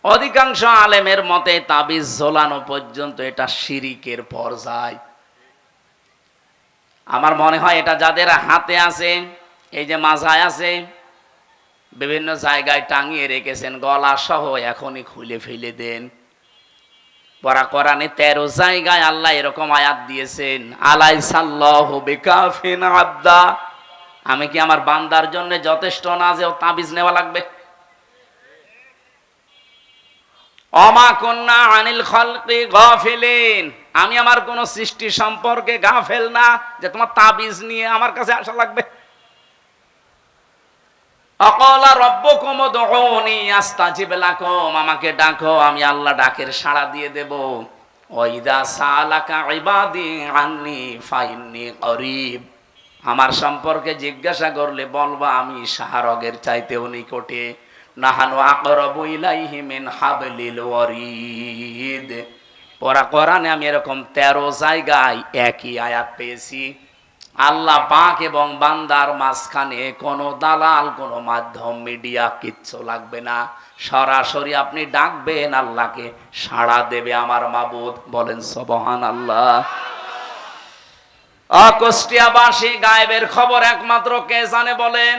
Speaker 1: অধিকাংশ আলেমের মতে তাবিজ ঝোলানো পর্যন্ত এটা শিরিকের পর্যায়। আমার মনে হয় এটা যাদের হাতে আছে, এই যে মাজায় আছে, বিভিন্ন জায়গায় টাঙিয়ে রেখেছেন, গলা সহ এখনই খুলে ফেলে দেন। পরা কোরআনে 13 জায়গায় আল্লাহ এরকম আয়াত দিয়েছেন, আলাইসাল্লাহু বিকাফিন আবদা, আমি কি আমার বান্দার জন্য যথেষ্ট না যে ও তাবিজ নেওয়া লাগবে? ওমা কুন্না আনিল খালকি গাফিলিন, আমি আমার কোন সৃষ্টি সম্পর্কে গাফেল না যে তোমার তাবিজ নিয়ে আমার কাছে আসা লাগবে। আকালা রাব্বুকুম উদউনি আস্তাজিব লাকুম, আমাকে ডাকো, আমি আল্লাহ ডাকের সাড়া দিয়ে দেব। ওয়া ইযা সালাকা ইবাদি আন্নি ফাইন্নী করিব, আমার সম্পর্কে জিজ্ঞাসা করলে বলবা আমি শাহরগের চাইতেও নিকটে। নাহানু আকরাবু ইলাইহি মিন হাবলিল ওয়ারিদ। পরা কোরআনে আমি এরকম 13 জায়গায় একই আয়াত পেয়েছি। আল্লাহ পাক এবং বান্দার মাঝখানে কোনো দালাল, কোনো মাধ্যম, মিডিয়া কিচ্ছু লাগবে না। সরাসরি আপনি ডাকবেন, আল্লাহকে সাড়া দেবে আমার মাবুদ। বলেন সুবহানাল্লাহ। কুষ্টিয়াবাসী গায়েবের খবর একমাত্র কে জানে বলেন?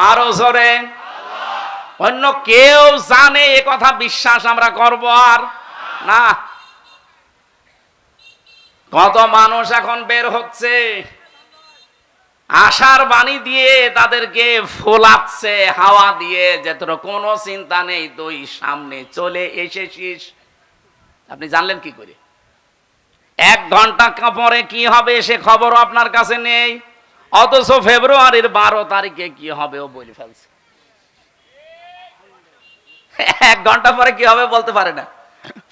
Speaker 1: আরো জোরে। অন্য কেউ জানে এ কথা বিশ্বাস আমরা করব আর না। কত মানুষ এখন বের হচ্ছে, আশার বাণী দিয়ে তাদেরকে ফোলাচ্ছে হাওয়া দিয়ে, যে তোর কোনো চিন্তা নেই, তুই সামনে চলে এসেছিস। আপনি জানলেন কি করে? 1 ঘন্টা পরে কি হবে সে খবরও আপনার কাছে নেই, অথচ ফেব্রুয়ারির 12 তারিখে কি হবে ও বলে ফেলছে। 1 ঘন্টা পরে কি হবে বলতে পারে না,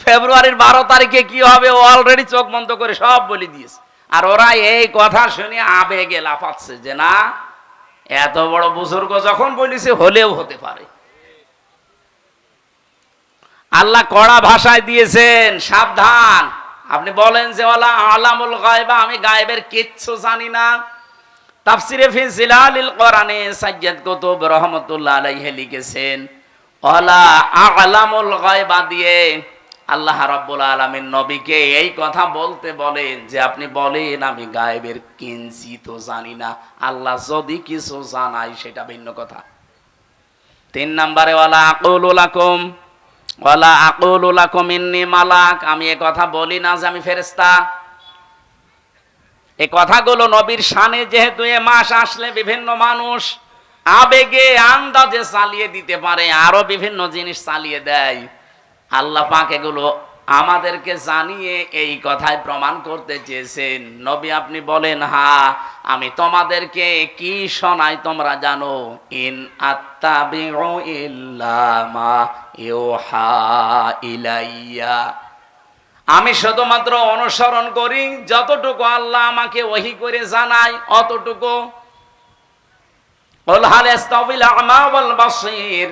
Speaker 1: ফেব্রুয়ারির 12 তারিখে কি হবে ও অলরেডি চোখ বন্ধ করে সব বলে দিয়েছে। আর ওরা এই কথা শুনে আবেগে লাফাচ্ছে যে না, এত বড় বুজুর্গ যখন বলেছে হলেও হতে পারে। আল্লাহ কড়া ভাষায় দিয়েছেন সাবধান। আপনি বলেন যে ওয়ালা আলামুল গায়বা, আমি গায়েবের কিচ্ছু জানি না। তাফসিরে ফি জিলালিল কোরআনে সাইয়্যিদ কুতুব রাহমাতুল্লাহ আলাইহি লিখেছেন ওয়ালা আলামুল গায়বা দিয়ে আল্লাহ রাব্বুল আলামিন নবীকে এই কথা বলতে বলেন যে আপনি বলেন আমি গায়েবের কিঞ্চিত জানি না। আল্লাহ যদি কিছু জানায় সেটা ভিন্ন কথা। 3 নম্বরে ওয়ালা আকুলু লাকুম ইন্নী মালাক, আমি এই কথা বলি না যে আমি ফেরেশতা। এই কথাগুলো নবীর শানে, যেহেতু এ মাস আসলে বিভিন্ন মানুষ আবেগে আন্দাজে চালিয়ে দিতে পারে, আরো বিভিন্ন জিনিস চালিয়ে দেয়। আল্লাহ পাক এগুলো আমাদেরকে জানিয়ে এই কথায় প্রমাণ করতে চেয়েছেন। নবী আপনি বলেন হ্যাঁ, আমি তোমাদেরকে কি শোনাই তোমরা জানো? ইন আত্তাবিউ ইল্লা মা ইউহা ইলাইয়া, আমি শুধুমাত্র অনুসরণ করি যতটুকু আল্লাহ আমাকে ওহী করে জানায় অতটুকু। কুল হাল ইস্তাউল আ'মা ওয়াল বাসীর,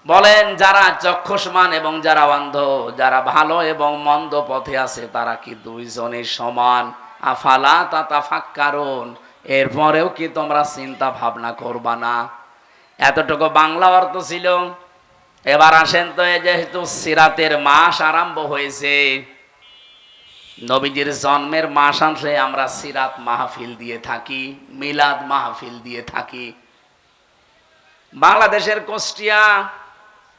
Speaker 1: বলেন যারা চক্ষুষ্মান এবং যারা অন্ধ, যারা ভালো এবং মন্দ পথে আছে তারা কি দুইজনের সমান? আফালা তাতাফাক্কারুন, এরপরেও কি তোমরা চিন্তা ভাবনা করবা না? এতটুকু বাংলা অর্থ ছিল। এবার আসেন তো, যেহেতু সিরাতের মাস আরম্ভ হয়েছে, নবীজির জন্মের মাস আসলে আমরা সিরাত মাহফিল দিয়ে থাকি, মিলাদ মাহফিল দিয়ে থাকি। বাংলাদেশের কুষ্টিয়া,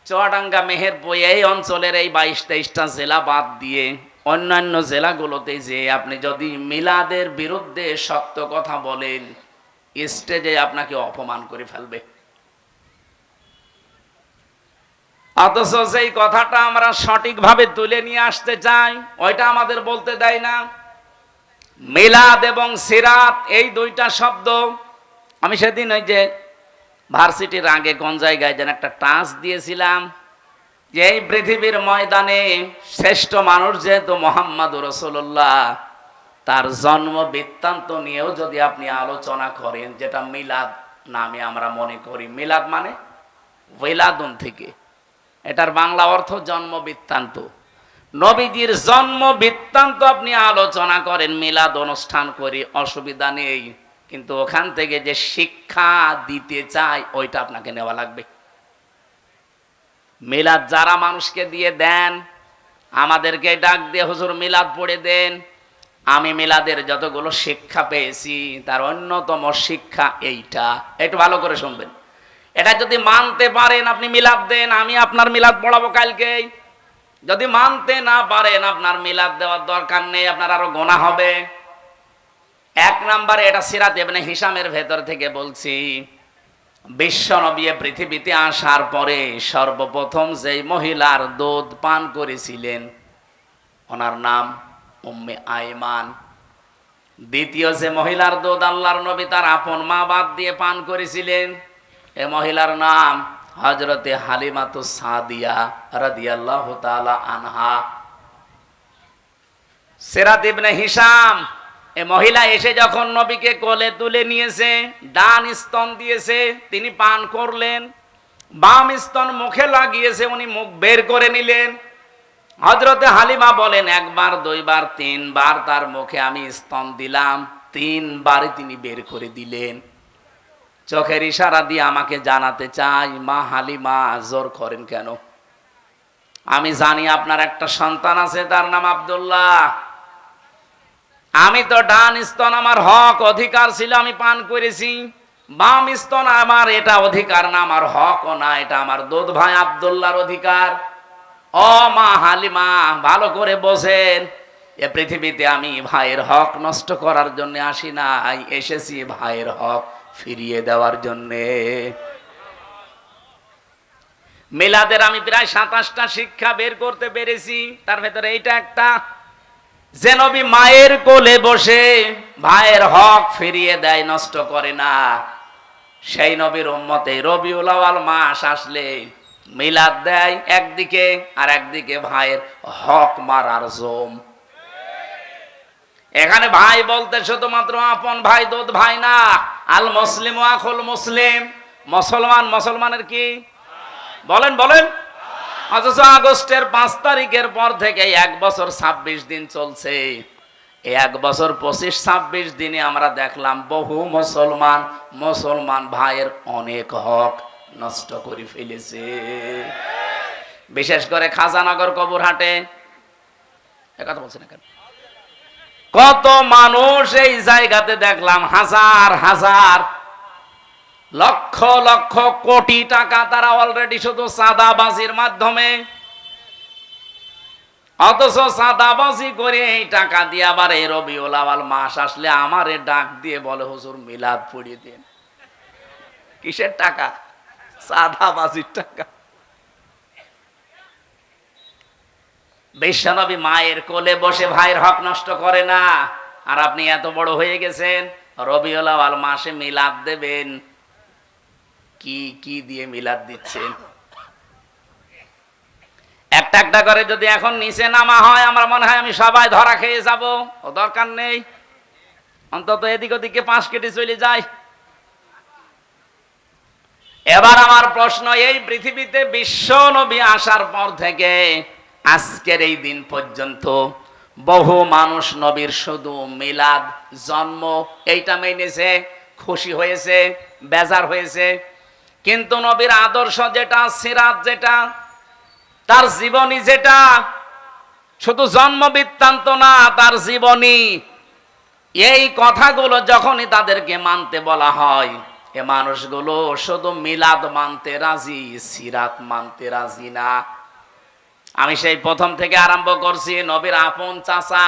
Speaker 1: চুয়াডাঙ্গা, মেহেরপুর এই অঞ্চলের এই 22-23টা জেলা বাদ দিয়ে অন্যান্য জেলাগুলোতে যে আপনি যদি মিলাদের বিরুদ্ধে শক্ত কথা বলেন, স্টেজে আপনাকে অপমান করে ফেলবে। অথচ যেই কথাটা আমরা সঠিকভাবে তুলে নিয়ে আসতে চাই ওইটা আমাদের বলতে দেয় না। মিলাদ এবং সিরাত এই দুইটা শব্দ, আমি সেদিন ওই যে ভার্সিটির আগে কোন জায়গায় যেন একটা টাচ দিয়েছিলাম যে এই পৃথিবীর ময়দানে শ্রেষ্ঠ মানুষ যেহেতু মুহাম্মদুর রাসূলুল্লাহ, তার জন্ম বৃত্তান্ত নিয়েও যদি আপনি আলোচনা করেন, যেটা মিলাদ নামে আমরা মনে করি, মিলাদ মানে ওয়ালাদুন থেকে, এটার বাংলা অর্থ জন্ম বৃত্তান্ত। নবীজির জন্ম বৃত্তান্ত আপনি আলোচনা করেন, মিলাদ অনুষ্ঠান করি, অসুবিধা নেই, কিন্তু ওখান থেকে যে শিক্ষা দিতে চাই ওইটা আপনাকে নেওয়া লাগবে। মিলাদ যারা মানুষকে দিয়ে দেন, আমাদেরকে ডাক দিয়ে হুজুর মিলাদ পড়ে দেন, আমি মিলাদের যতগুলো শিক্ষা পেয়েছি তার অন্যতম শিক্ষা এইটা। একটু ভালো করে শুনবেন, এটা যদি মানতে পারেন আপনি মিলাদ দেন, আমি আপনার মিলাদ পড়াবো কালকেই। যদি মানতে না পারেন আপনার মিলাদ দেওয়ার দরকার নেই, আপনার আরো গুনাহ হবে। 1 নম্বরে, এটা সিরাত ইবনে হিশামের ভেতর থেকে বলছি, বিশ্ব নবী পৃথিবীতে আসার পরে সর্বপ্রথম যেই মহিলার দুধ পান করেছিলেন ওনার নাম উম্মে আইমান। দ্বিতীয় যে মহিলার দুধ আল্লাহর নবী তার আপন মা বাদ দিয়ে পান করেছিলেন, এই মহিলার নাম হযরতে হালিমাতুস সাদিয়া রাদিয়াল্লাহু তাআলা আনহা। সিরাত ইবনে হিশাম, এই মহিলা এসে যখন নবীকে কোলে তুলে নিয়েছে, ডান স্তন দিয়েছে, তিনি পান করলেন, বাম স্তন মুখে লাগিয়েছে, উনি মুখ বের করে নিলেন। হযরতে হালিমা বলেন 1 বার 2 বার 3 বার তার মুখে আমি স্তন দিলাম, 3 বারে তিনি বের করে দিলেন। চোখের ইশারা দিয়ে আমাকে জানাতে চাই, মা হালিমা জোর করেন কেন? আমি জানি আপনার একটা সন্তান আছে, তার নাম আব্দুল্লাহ। আমি তো ডান স্তন, আমার হক অধিকার ছিল, আমি পান করেছি, বাম স্তন আমার এটা অধিকার না, আমার হকও না, এটা আমার দুধ ভাই আব্দুল্লাহর অধিকার। ও মা হালিমা, ভালো করে বোঝেন, এ পৃথিবীতে আমি ভাইয়ের হক নষ্ট করার জন্য আসি নাই, এসেছি ভাইয়ের হক ফিরিয়ে দেওয়ার জন্যে। মিলাদের আমি প্রায় 27টা শিক্ষা বের করতে পেরেছি, তার ভেতরে এইটা একটা, যে নবী মায়ের কোলে বসে ভাইয়ের হক ফিরিয়ে দেয়, নষ্ট করে না, সেই নবীর উম্মতে রবিউল আউয়াল মাস আসলে মিলাদ দেয় একদিকে, আর একদিকে ভাইয়ের হক মারার জম। এখানে ভাই বলতে শুধুমাত্র আপন ভাই দুধ ভাই না, আল মুসলিম আখুল মুসলিম, মুসলমান মুসলমানের কি বলেন বলেন। অথচ আগস্টের 5 তারিখের পর থেকে 1 বছর 26 দিন চলছে, এই 1 বছর 25-26 দিনে আমরা দেখলাম বহু মুসলমান ভাইয়ের অনেক হক নষ্ট করে ফেলেছে। বিশেষ করে খাজানগর কবরহাটে, একথা বলছেন না কেন? কত মানুষ এই জায়গাতে দেখলাম, হাজার হাজার লক্ষ লক্ষ কোটি টাকা তারা অলরেডি শুধু চাঁদাবাজির মাধ্যমে, অথচ চাঁদাবাজি করে এই টাকা দিয়ে আবার এই রবিউল আউয়াল মাস আসলে আমারে ডাক দিয়ে বলে হুজুর মিলাদ পড়িয়ে দেন। কিসের টাকা? চাঁদাবাজির টাকা। বিশ্বনবী মায়ের কোলে বসে ভাইয়ের হক নষ্ট করে না, আর আপনি এত বড় হয়ে গেছেন রবিউল আউয়াল মাসে মিলাদ দেবেন। কি কি দিয়ে মিলাদ দিচ্ছেন? একটা একটা করে যদি এখন নিচে নামা হয়, আমার মনে হয় আমি সবাই ধরা খেয়ে যাব। ও দরকার নেই, অন্তত এদিক ওদিকে 5 কেটে চলে যায়। এবার আমার প্রশ্ন, এই পৃথিবীতে বিশ্ব নবী আসার পর থেকে আজকের এই দিন পর্যন্ত বহু মানুষ নবীর শুধু মিলাদ, জন্ম এইটা মেনেছে, খুশি হয়েছে, বেজার হয়েছে, কিন্তু নবীর আদর্শ যেটা, সিরাত যেটা, তার জীবনী যেটা, শুধু জন্ম বৃত্তান্ত না, তার জীবনী, এই কথাগুলো যখনই তাদেরকে মানতে বলা হয়, এ মানুষগুলো শুধু মিলাদ মানতে রাজি, সিরাত মানতে রাজি না। আমি সেই প্রথম থেকে আরম্ভ করছি, নবীর আপন চাচা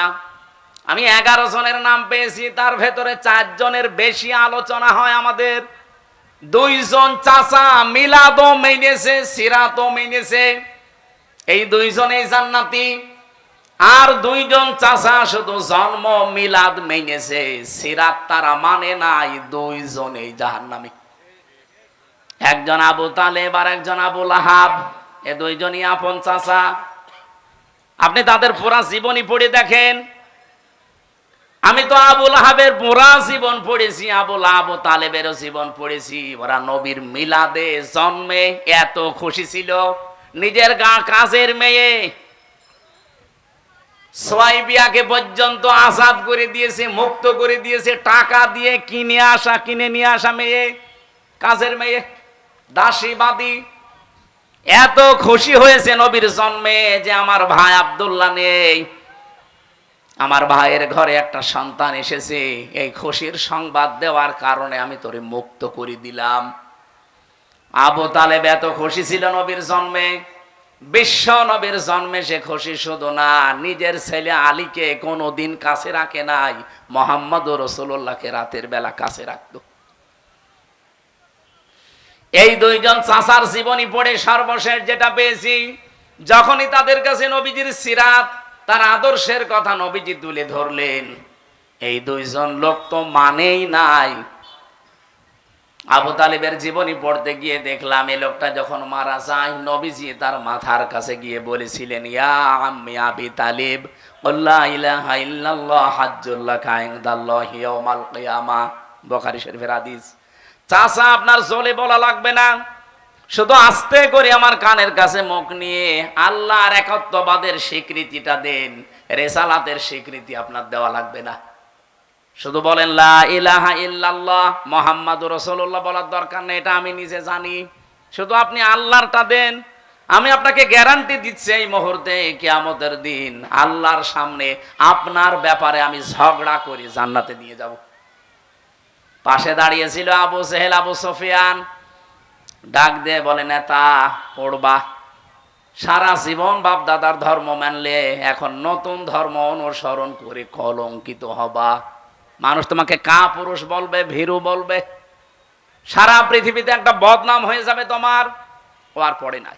Speaker 1: আমি 11 জনের নাম পেয়েছি, তার ভেতরে 4 জনের বেশি আলোচনা হয় আমাদের। 2 জন চাচা মিলাদও মেনেছে, সিরাতও মেনেছে, এই 2 জনেই জান্নাতি। আর 2 জন চাচা শুধু জন্ম মিলাদ মেনেছে, সিরাত তারা মানে নাই, 2 জনেই জাহান্নামী। একজন আবু তালেব আর একজন আবু লাহাব, এ 2 জনই আপন চাচা। আপনি তাদের পুরা জীবনী পড়ে দেখেন। আমি তো আবু লাহাবের পুরা জীবন পড়েছি, আবু তালেবেরও জীবন পড়েছি। ওরা নবীর মিলাদে, জন্মে এত খুশি ছিল, নিজের কাজের মেয়ে সোয়াইবিয়াকে পর্যন্ত আজাদ করে দিয়েছে, মুক্ত করে দিয়েছে, টাকা দিয়ে কিনে নিয়ে আসা মেয়ে, কাজের মেয়ে, দাসীবাদী। এত খুশি হয়েছে নবীর জন্মে যে আমার ভাই আব্দুল্লাহ নেই, আমার ভাইয়ের ঘরে একটা সন্তান এসেছে, এই খুশির সংবাদ দেওয়ার কারণে আমি তোরে মুক্ত করে দিলাম। আবু তালেব এত খুশি ছিল নবীর জন্মে, বিশ্ব নবীর জন্মে সে খুশি শুধু না, নিজের ছেলে আলীকে কোনোদিন কাছে রাখে নাই, মুহাম্মদুর রাসূলুল্লাহকে রাতের বেলা কাছে রাখতো। এই 2 জন চাচার জীবনী পড়ে সর্বশেষ যেটা পেয়েছি, যখনই তাদের কাছে নবীজির সিরাত, তার আদর্শের কথা নবীজি তুলে ধরলেন, এই 2 জন লোক তো মানেই নাই। আবু তালেবের জীবনী পড়তে গিয়ে দেখলাম, এই লোকটা যখন মারা যায়, নবীজি তার মাথার কাছে গিয়ে বলেছিলেন, ইয়া আম্মি আবি তালিব, লা ইলাহা ইল্লাল্লাহ হাজ্জুল লাকা ইনদাল্লাহি ইয়াউমাল কিয়ামাহ, বুখারী শরীফের হাদিস। চাচা আপনার জোরে বলা লাগবে না, শুধু আস্তে করে আমার কানের কাছে মুখ নিয়ে আল্লাহর একত্ববাদের স্বীকৃতিটা দেন, রিসালাতের স্বীকৃতি আপনার দেওয়া লাগবে না। শুধু বলেন লা ইলাহা ইল্লাল্লাহ মুহাম্মাদুর রাসূলুল্লাহ বলার দরকার নেই, এটা আমি নিজে জানি। শুধু আপনি আল্লাহরটা দেন, আমি আপনাকে গ্যারান্টি দিচ্ছি এই মুহূর্তে কিয়ামতের দিন আল্লাহর সামনে আপনার ব্যাপারে আমি ঝগড়া করে জান্নাতে নিয়ে যাব। পাশে দাঁড়িয়েছিল আবু সেহেল, আবু সুফিয়ান। ডাক দিয়ে বলে, নেতা পড়বা, সারা জীবন বাপ দাদার ধর্ম মানলে এখন নতুন ধর্ম অনুসরণ করে কলঙ্কিত হবা। মানুষ তোমাকে কাপুরুষ বলবে, ভীরু বলবে, সারা পৃথিবীতে একটা বদনাম হয়ে যাবে তোমার। ও আর পড়ে নাই।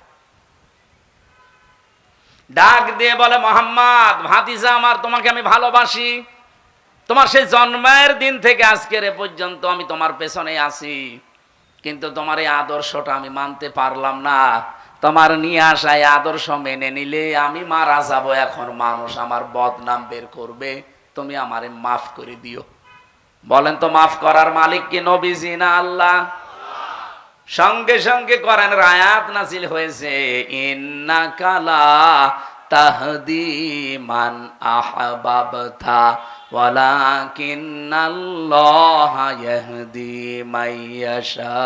Speaker 1: ডাক দিয়ে বলে, মোহাম্মদ ভাতিজা আমার, তোমাকে আমি ভালোবাসি। তোমার সেই জন্মের দিন থেকে আজকের এ পর্যন্ত আমি তোমার পেছনে আছি, কিন্তু তোমার এই আদর্শটা আমি মানতে পারলাম না। তোমার নিয়ে আসা এই আদর্শ মেনে নিলে আমি মারা যাব, এখন মানুষ আমার বদনাম বের করবে, তুমি আমারে মাফ করে দিও। বলেন তো, মাফ করার মালিক কি নবীজি না আল্লাহ? সঙ্গে সঙ্গে কোরআন আয়াত নাযিল হয়েছে, ইন্নাকা লা তাহদি মান আহবাবতা ওয়ালাকিন্নাল্লাহা ইয়াহদি মান ইয়াশা।